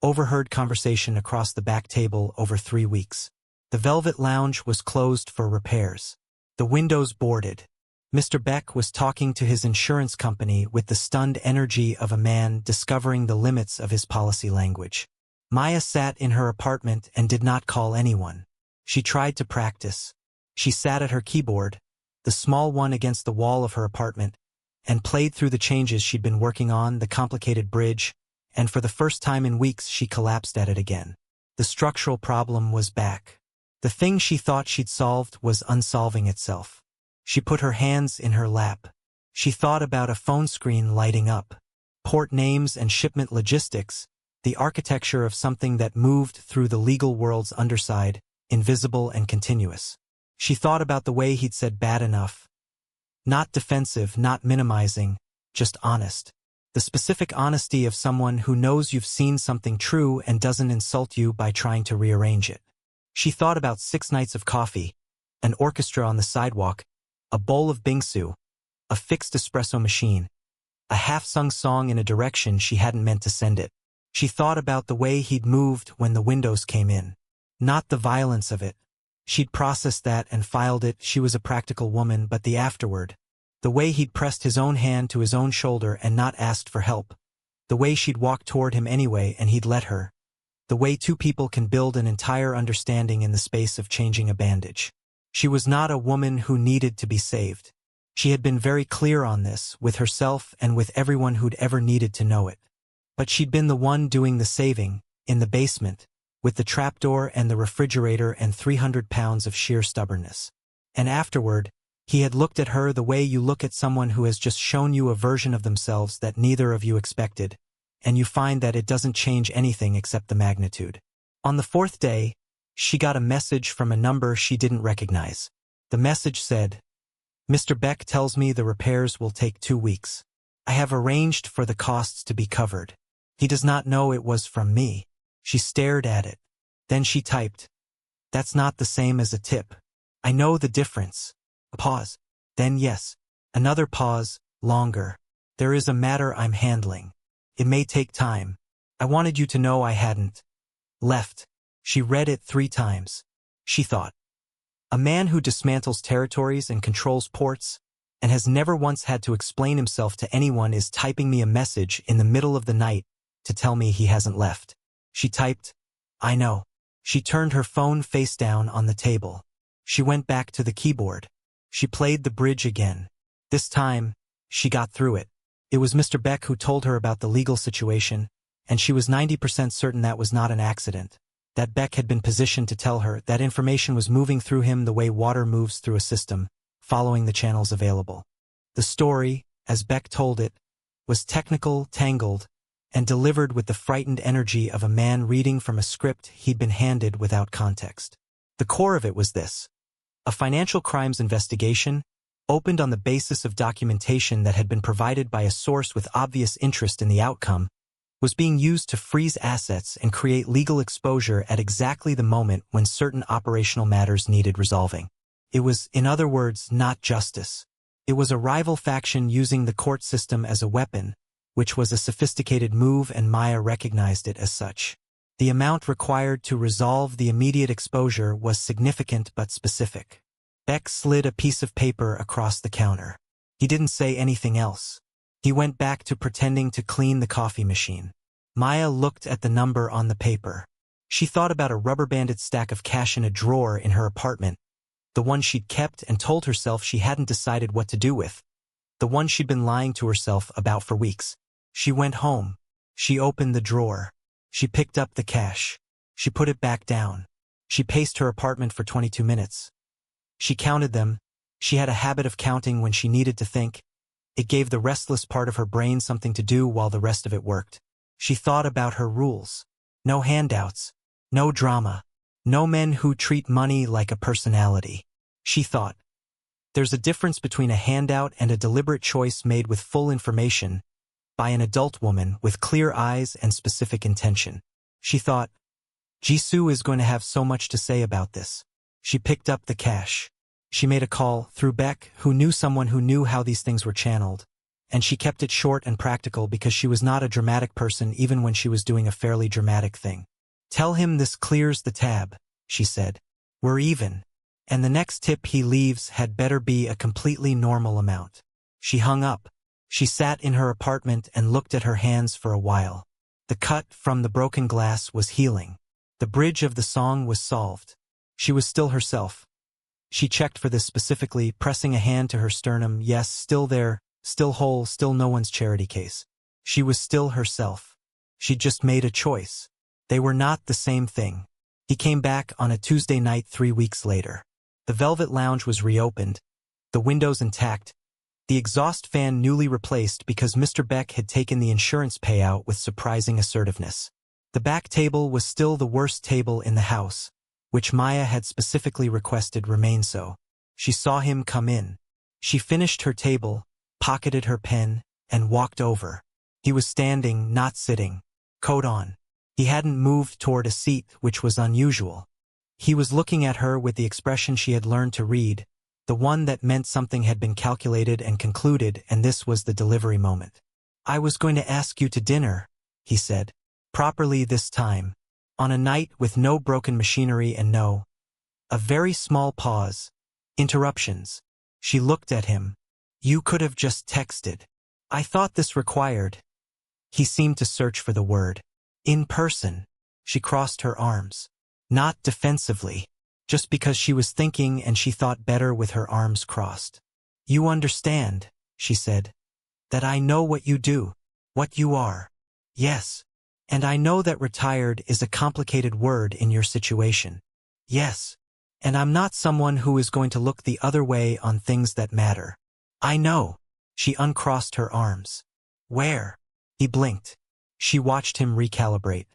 overheard conversation across the back table over 3 weeks. The velvet lounge was closed for repairs. The windows boarded. Mr. Beck was talking to his insurance company with the stunned energy of a man discovering the limits of his policy language. Maya sat in her apartment and did not call anyone. She tried to practice. She sat at her keyboard, the small one against the wall of her apartment, and played through the changes she'd been working on, the complicated bridge, and for the first time in weeks she collapsed at it again. The structural problem was back. The thing she thought she'd solved was unsolving itself. She put her hands in her lap. She thought about a phone screen lighting up. Port names and shipment logistics, the architecture of something that moved through the legal world's underside, invisible and continuous. She thought about the way he'd said bad enough. Not defensive, not minimizing, just honest. The specific honesty of someone who knows you've seen something true and doesn't insult you by trying to rearrange it. She thought about 6 nights of coffee, an orchestra on the sidewalk, a bowl of bingsu, a fixed espresso machine, a half-sung song in a direction she hadn't meant to send it. She thought about the way he'd moved when the windows came in. Not the violence of it. She'd processed that and filed it. She was a practical woman, but the afterward. The way he'd pressed his own hand to his own shoulder and not asked for help. The way she'd walked toward him anyway and he'd let her. The way 2 people can build an entire understanding in the space of changing a bandage. She was not a woman who needed to be saved. She had been very clear on this, with herself and with everyone who'd ever needed to know it. But she'd been the one doing the saving, in the basement, with the trapdoor and the refrigerator and 300 pounds of sheer stubbornness. And afterward, he had looked at her the way you look at someone who has just shown you a version of themselves that neither of you expected, and you find that it doesn't change anything except the magnitude. On the fourth day, she got a message from a number she didn't recognize. The message said, "Mr. Beck tells me the repairs will take 2 weeks. I have arranged for the costs to be covered. He does not know it was from me." She stared at it. Then she typed, "That's not the same as a tip. I know the difference." A pause. Then yes. Another pause, longer. "There is a matter I'm handling. It may take time. I wanted you to know I hadn't left." She read it 3 times. She thought, a man who dismantles territories and controls ports, and has never once had to explain himself to anyone, is typing me a message in the middle of the night to tell me he hasn't left. She typed, "I know." She turned her phone face down on the table. She went back to the keyboard. She played the bridge again. This time, she got through it. It was Mr. Beck who told her about the legal situation, and she was 90% certain that was not an accident. That Beck had been positioned to tell her that information was moving through him the way water moves through a system, following the channels available. The story, as Beck told it, was technical, tangled, and delivered with the frightened energy of a man reading from a script he'd been handed without context. The core of it was this: a financial crimes investigation, opened on the basis of documentation that had been provided by a source with obvious interest in the outcome, was being used to freeze assets and create legal exposure at exactly the moment when certain operational matters needed resolving. It was, in other words, not justice. It was a rival faction using the court system as a weapon, which was a sophisticated move, and Maya recognized it as such. The amount required to resolve the immediate exposure was significant but specific. Beck slid a piece of paper across the counter. He didn't say anything else. He went back to pretending to clean the coffee machine. Maya looked at the number on the paper. She thought about a rubber-banded stack of cash in a drawer in her apartment, the one she'd kept and told herself she hadn't decided what to do with, the one she'd been lying to herself about for weeks. She went home. She opened the drawer. She picked up the cash. She put it back down. She paced her apartment for 22 minutes. She counted them. She had a habit of counting when she needed to think. It gave the restless part of her brain something to do while the rest of it worked. She thought about her rules. No handouts. No drama. No men who treat money like a personality. She thought, there's a difference between a handout and a deliberate choice made with full information, by an adult woman with clear eyes and specific intention. She thought, Jisoo is going to have so much to say about this. She picked up the cash. She made a call through Beck, who knew someone who knew how these things were channeled, and she kept it short and practical because she was not a dramatic person even when she was doing a fairly dramatic thing. "Tell him this clears the tab," she said. "We're even. And the next tip he leaves had better be a completely normal amount." She hung up. She sat in her apartment and looked at her hands for a while. The cut from the broken glass was healing. The bridge of the song was solved. She was still herself. She checked for this specifically, pressing a hand to her sternum. Yes, still there, still whole, still no one's charity case. She was still herself. She'd just made a choice. They were not the same thing. He came back on a Tuesday night 3 weeks later. The Velvet Lounge was reopened, the windows intact, the exhaust fan newly replaced because Mr. Beck had taken the insurance payout with surprising assertiveness. The back table was still the worst table in the house, which Maya had specifically requested remain so. She saw him come in. She finished her table, pocketed her pen, and walked over. He was standing, not sitting, coat on. He hadn't moved toward a seat, which was unusual. He was looking at her with the expression she had learned to read, the one that meant something had been calculated and concluded, and this was the delivery moment. "I was going to ask you to dinner," he said, properly this time, on a night with no broken machinery and no, a very small pause, interruptions. She looked at him. "You could have just texted. I thought this required." He seemed to search for the word. "In person." She crossed her arms. Not defensively, just because she was thinking and she thought better with her arms crossed. You understand, she said, that I know what you do, what you are. Yes. And I know that retired is a complicated word in your situation. Yes. And I'm not someone who is going to look the other way on things that matter. I know. She uncrossed her arms. Where? He blinked. She watched him recalibrate.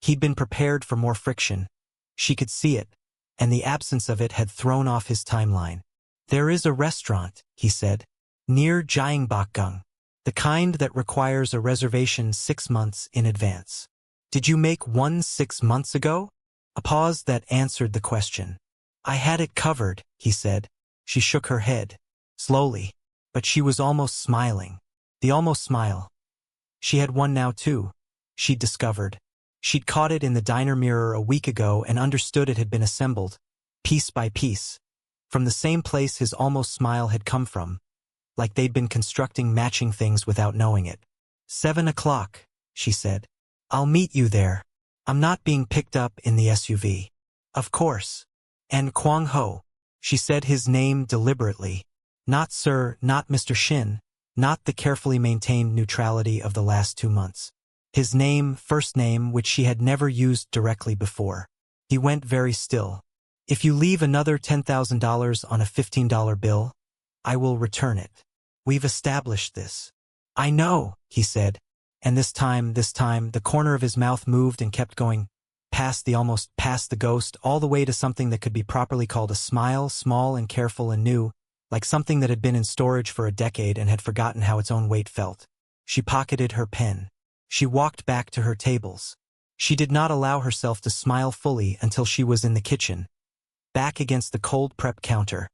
He'd been prepared for more friction. She could see it, and the absence of it had thrown off his timeline. There is a restaurant, he said, near Gyeongbokgung, the kind that requires a reservation 6 months in advance. Did you make one 6 months ago? A pause that answered the question. I had it covered, he said. She shook her head, slowly, but she was almost smiling. The almost smile. She had one now too, she'd discovered. She'd caught it in the diner mirror a week ago and understood it had been assembled, piece by piece, from the same place his almost smile had come from, like they'd been constructing matching things without knowing it. 7 o'clock, she said. I'll meet you there. I'm not being picked up in the SUV. Of course. And Kwang-Ho, she said his name deliberately. Not Sir, not Mr. Shin, not the carefully maintained neutrality of the last 2 months. His name, first name, which she had never used directly before. He went very still. If you leave another $10,000 on a $15 bill, I will return it. We've established this. I know, he said, and this time, the corner of his mouth moved and kept going, past the ghost, all the way to something that could be properly called a smile, small and careful and new, like something that had been in storage for a decade and had forgotten how its own weight felt. She pocketed her pen. She walked back to her tables. She did not allow herself to smile fully until she was in the kitchen, back against the cold prep counter,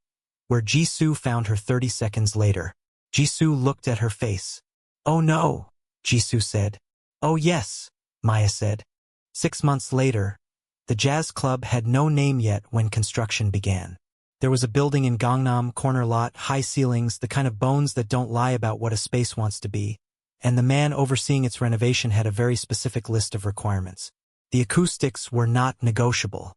where Jisoo found her 30 seconds later. Jisoo looked at her face. Oh no, Jisoo said. Oh yes, Maya said. 6 months later, the jazz club had no name yet when construction began. There was a building in Gangnam, corner lot, high ceilings, the kind of bones that don't lie about what a space wants to be, and the man overseeing its renovation had a very specific list of requirements. The acoustics were not negotiable.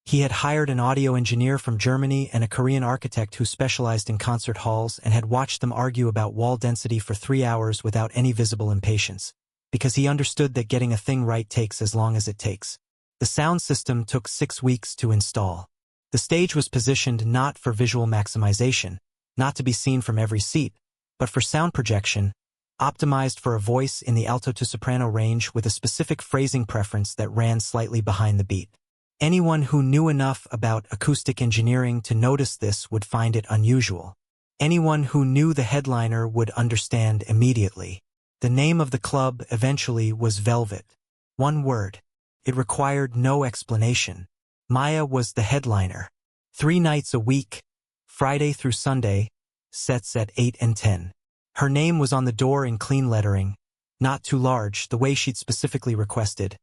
He had hired an audio engineer from Germany and a Korean architect who specialized in concert halls and had watched them argue about wall density for 3 hours without any visible impatience, because he understood that getting a thing right takes as long as it takes. The sound system took 6 weeks to install. The stage was positioned not for visual maximization, not to be seen from every seat, but for sound projection, optimized for a voice in the alto to soprano range with a specific phrasing preference that ran slightly behind the beat. Anyone who knew enough about acoustic engineering to notice this would find it unusual. Anyone who knew the headliner would understand immediately. The name of the club eventually was Velvet. One word. It required no explanation. Maya was the headliner. 3 nights a week, Friday through Sunday, sets at 8 and 10. Her name was on the door in clean lettering, not too large, the way she'd specifically requested.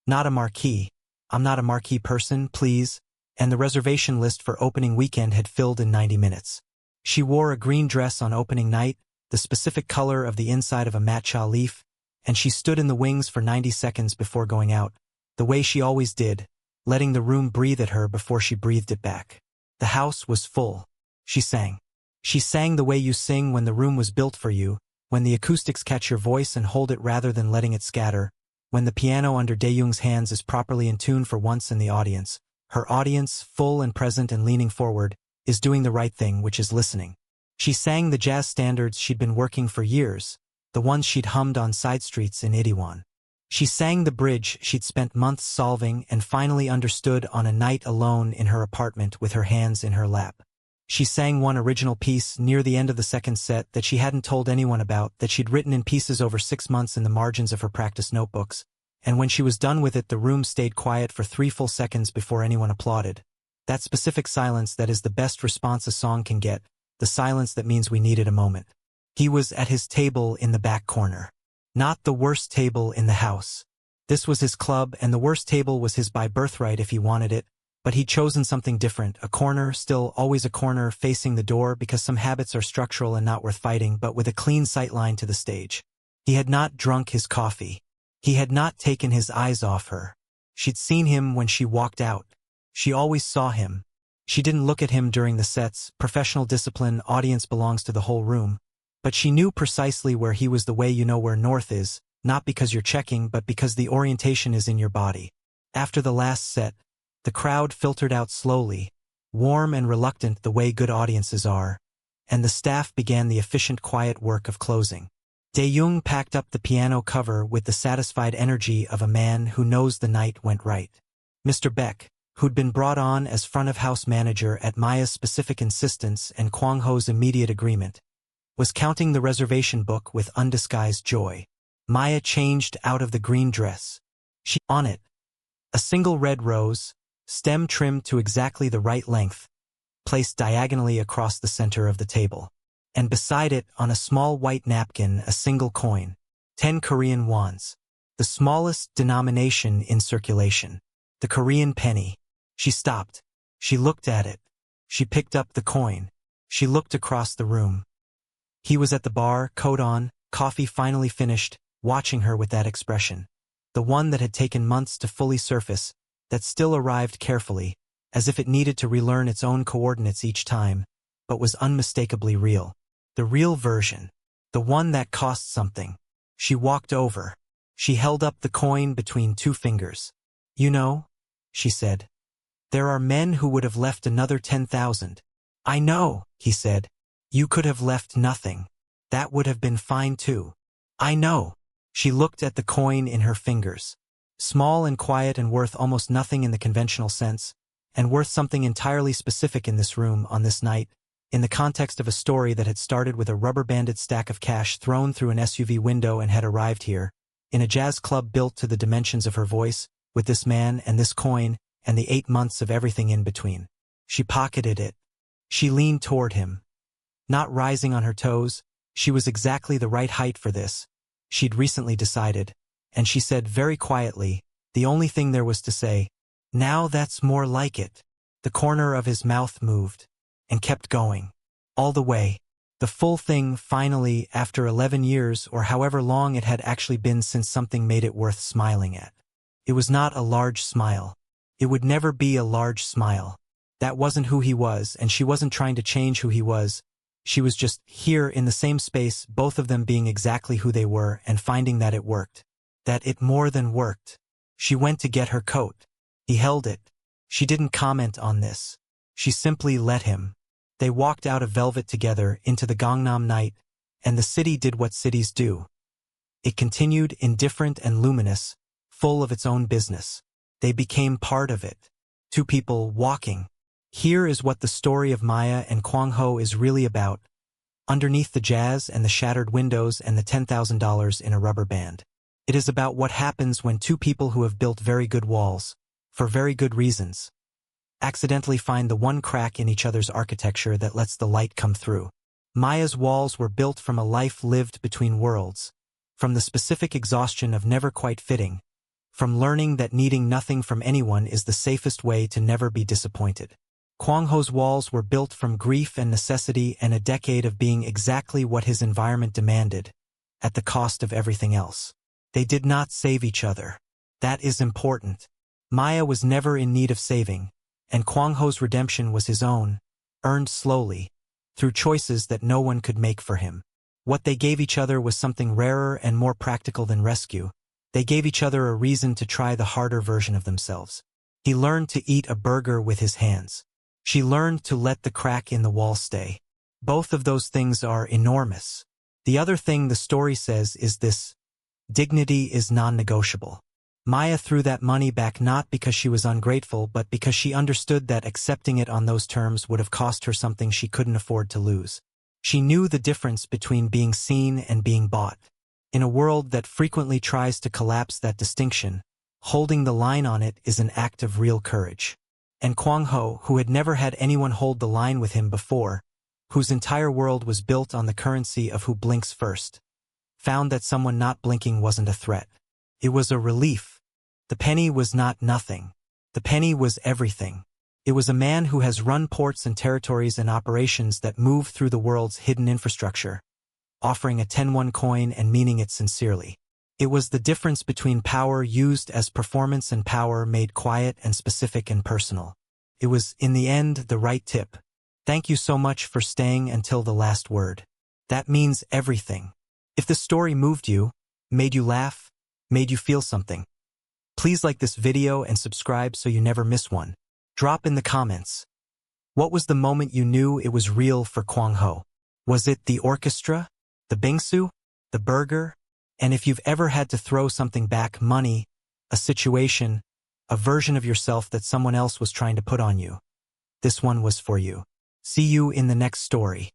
Not a marquee. I'm not a marquee person, please, and the reservation list for opening weekend had filled in 90 minutes. She wore a green dress on opening night, the specific color of the inside of a matcha leaf, and she stood in the wings for 90 seconds before going out, the way she always did, letting the room breathe at her before she breathed it back. The house was full. She sang. She sang the way you sing when the room was built for you, when the acoustics catch your voice and hold it rather than letting it scatter, when the piano under Daeyoung's hands is properly in tune for once in the audience. Her audience, full and present and leaning forward, is doing the right thing, which is listening. She sang the jazz standards she'd been working for years, the ones she'd hummed on side streets in Itaewon. She sang the bridge she'd spent months solving and finally understood on a night alone in her apartment with her hands in her lap. She sang one original piece near the end of the second set that she hadn't told anyone about, that she'd written in pieces over 6 months in the margins of her practice notebooks, and when she was done with it the room stayed quiet for 3 full seconds before anyone applauded. That specific silence that is the best response a song can get, the silence that means we needed a moment. He was at his table in the back corner. Not the worst table in the house. This was his club, and the worst table was his by birthright if he wanted it, but he'd chosen something different, a corner, still always a corner, facing the door because some habits are structural and not worth fighting, but with a clean sightline to the stage. He had not drunk his coffee. He had not taken his eyes off her. She'd seen him when she walked out. She always saw him. She didn't look at him during the sets, professional discipline, audience belongs to the whole room. But she knew precisely where he was the way you know where north is, not because you're checking but because the orientation is in your body. After the last set, the crowd filtered out slowly, warm and reluctant the way good audiences are, and the staff began the efficient quiet work of closing. Dae-young packed up the piano cover with the satisfied energy of a man who knows the night went right. Mr. Beck, who'd been brought on as front-of-house manager at Maya's specific insistence and Kwang-Ho's immediate agreement, was counting the reservation book with undisguised joy. Maya changed out of the green dress. On it, a single red rose, stem trimmed to exactly the right length, placed diagonally across the center of the table. And beside it, on a small white napkin, a single coin, 10 Korean wons, the smallest denomination in circulation, the Korean penny. She stopped. She looked at it. She picked up the coin. She looked across the room. He was at the bar, coat on, coffee finally finished, watching her with that expression. The one that had taken months to fully surface, that still arrived carefully, as if it needed to relearn its own coordinates each time, but was unmistakably real. The real version. The one that cost something. She walked over. She held up the coin between two fingers. You know, she said, there are men who would have left another 10,000. I know, he said. You could have left nothing. That would have been fine too. I know. She looked at the coin in her fingers. Small and quiet and worth almost nothing in the conventional sense, and worth something entirely specific in this room on this night, in the context of a story that had started with a rubber-banded stack of cash thrown through an SUV window and had arrived here, in a jazz club built to the dimensions of her voice, with this man and this coin, and the 8 months of everything in between. She pocketed it. She leaned toward him. Not rising on her toes, she was exactly the right height for this, she'd recently decided, and she said very quietly, the only thing there was to say, now that's more like it. The corner of his mouth moved, and kept going. All the way. The full thing finally, after 11 years or however long it had actually been since something made it worth smiling at. It was not a large smile. It would never be a large smile. That wasn't who he was, and she wasn't trying to change who he was. She was just here in the same space, both of them being exactly who they were and finding that it worked. That it more than worked. She went to get her coat. He held it. She didn't comment on this. She simply let him. They walked out of velvet together into the Gangnam night, and the city did what cities do. It continued indifferent and luminous, full of its own business. They became part of it. Two people walking. Here is what the story of Maya and Kwang-Ho is really about, underneath the jazz and the shattered windows and the $10,000 in a rubber band. It is about what happens when two people who have built very good walls, for very good reasons, accidentally find the one crack in each other's architecture that lets the light come through. Maya's walls were built from a life lived between worlds, from the specific exhaustion of never quite fitting, from learning that needing nothing from anyone is the safest way to never be disappointed. Kwang-Ho's walls were built from grief and necessity and a decade of being exactly what his environment demanded, at the cost of everything else. They did not save each other. That is important. Maya was never in need of saving, and Kwang-Ho's redemption was his own, earned slowly, through choices that no one could make for him. What they gave each other was something rarer and more practical than rescue. They gave each other a reason to try the harder version of themselves. He learned to eat a burger with his hands. She learned to let the crack in the wall stay. Both of those things are enormous. The other thing the story says is this: dignity is non-negotiable. Maya threw that money back not because she was ungrateful but because she understood that accepting it on those terms would have cost her something she couldn't afford to lose. She knew the difference between being seen and being bought. In a world that frequently tries to collapse that distinction, holding the line on it is an act of real courage. And Kwang-Ho, who had never had anyone hold the line with him before, whose entire world was built on the currency of who blinks first, found that someone not blinking wasn't a threat. It was a relief. The penny was not nothing. The penny was everything. It was a man who has run ports and territories and operations that move through the world's hidden infrastructure, offering a 10-won coin and meaning it sincerely. It was the difference between power used as performance and power made quiet and specific and personal. It was, in the end, the right tip. Thank you so much for staying until the last word. That means everything. If the story moved you, made you laugh, made you feel something, please like this video and subscribe so you never miss one. Drop in the comments. What was the moment you knew it was real for Kwang-Ho? Was it the orchestra? The bingsu? The burger? And if you've ever had to throw something back, money, a situation, a version of yourself that someone else was trying to put on you, this one was for you. See you in the next story.